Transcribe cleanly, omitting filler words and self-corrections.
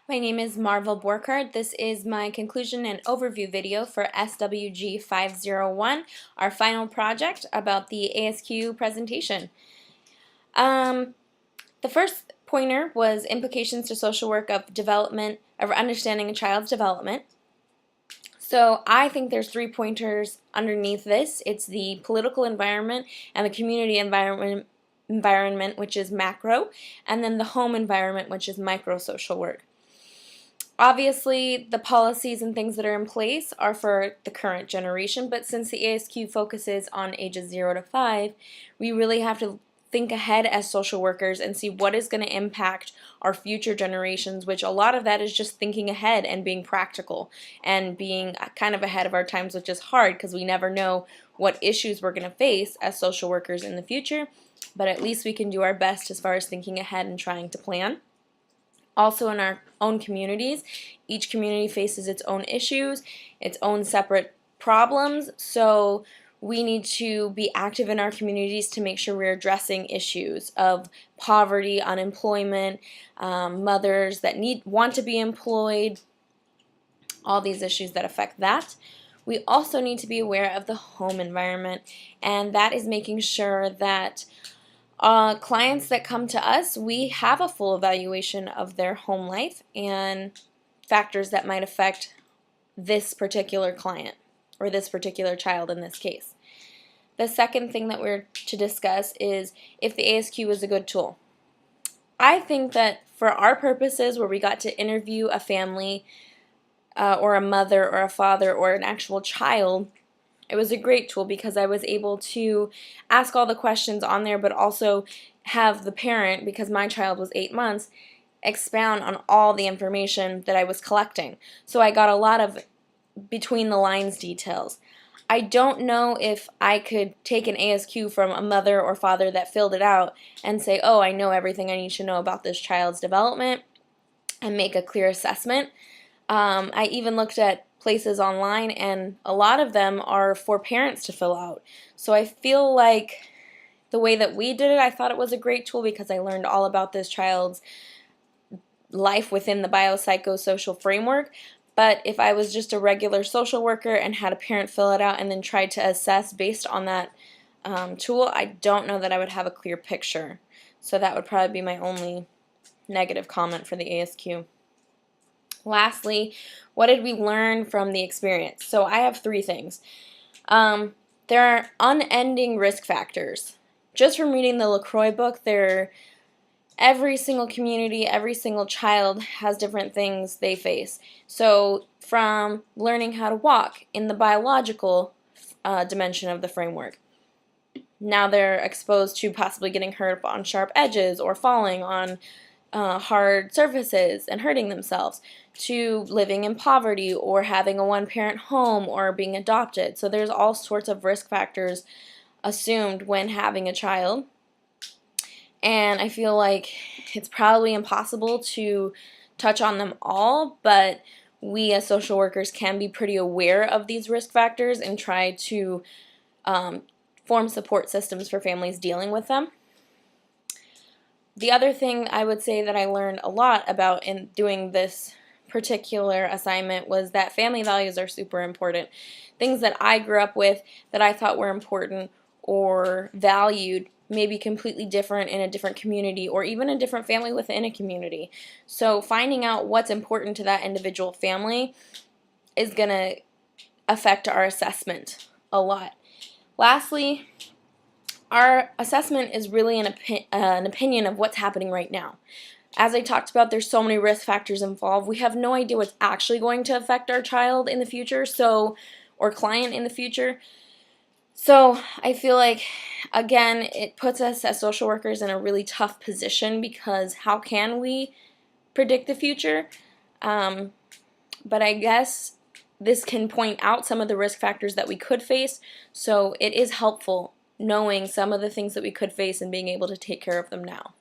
My name is Marvel Borkard. This is my conclusion and overview video for SWG 501, our final project about the ASQ presentation. The first pointer was implications to social work of development, of understanding a child's development. So I think there's 3 pointers underneath this. It's the political environment and the community environment, which is macro, and then the home environment, which is micro social work. Obviously, the policies and things that are in place are for the current generation, but since the ASQ focuses on ages 0 to 5, we really have to think ahead as social workers and see what is going to impact our future generations, which a lot of that is just thinking ahead and being practical and being kind of ahead of our times, which is hard because we never know what issues we're going to face as social workers in the future, but at least we can do our best as far as thinking ahead and trying to plan. Also in our own communities, each community faces its own issues, its own separate problems, so we need to be active in our communities to make sure we're addressing issues of poverty, unemployment, mothers that want to be employed, all these issues that affect that. We also need to be aware of the home environment, and that is making sure that clients that come to us, we have a full evaluation of their home life and factors that might affect this particular client or this particular child in this case. The second thing that we're to discuss is if the ASQ is a good tool. I think that for our purposes, where we got to interview a family or a mother or a father or an actual child, it was a great tool because I was able to ask all the questions on there, but also have the parent, because my child was 8 months, expound on all the information that I was collecting. So I got a lot of between the lines details. I don't know if I could take an ASQ from a mother or father that filled it out and say, oh, I know everything I need to know about this child's development and make a clear assessment. I even looked at places online, and a lot of them are for parents to fill out. So I feel like the way that we did it, I thought it was a great tool because I learned all about this child's life within the biopsychosocial framework. But if I was just a regular social worker and had a parent fill it out and then tried to assess based on that tool, I don't know that I would have a clear picture. So that would probably be my only negative comment for the ASQ. Lastly, what did we learn from the experience? So I have 3 things. There are unending risk factors. Just from reading the LaCroix book, every single community, every single child has different things they face. So from learning how to walk in the biological dimension of the framework, now they're exposed to possibly getting hurt on sharp edges or falling on hard surfaces and hurting themselves, to living in poverty or having a one-parent home or being adopted. So there's all sorts of risk factors assumed when having a child, and I feel like it's probably impossible to touch on them all, but we as social workers can be pretty aware of these risk factors and try to form support systems for families dealing with them. The other thing I would say that I learned a lot about in doing this particular assignment was that family values are super important. Things that I grew up with that I thought were important or valued may be completely different in a different community or even a different family within a community. So finding out what's important to that individual family is going to affect our assessment a lot. Lastly, our assessment is really an opinion of what's happening right now. As I talked about, there's so many risk factors involved. We have no idea what's actually going to affect our child in the future, or client in the future. So I feel like, again, it puts us as social workers in a really tough position because how can we predict the future? But I guess this can point out some of the risk factors that we could face, so it is helpful knowing some of the things that we could face and being able to take care of them now.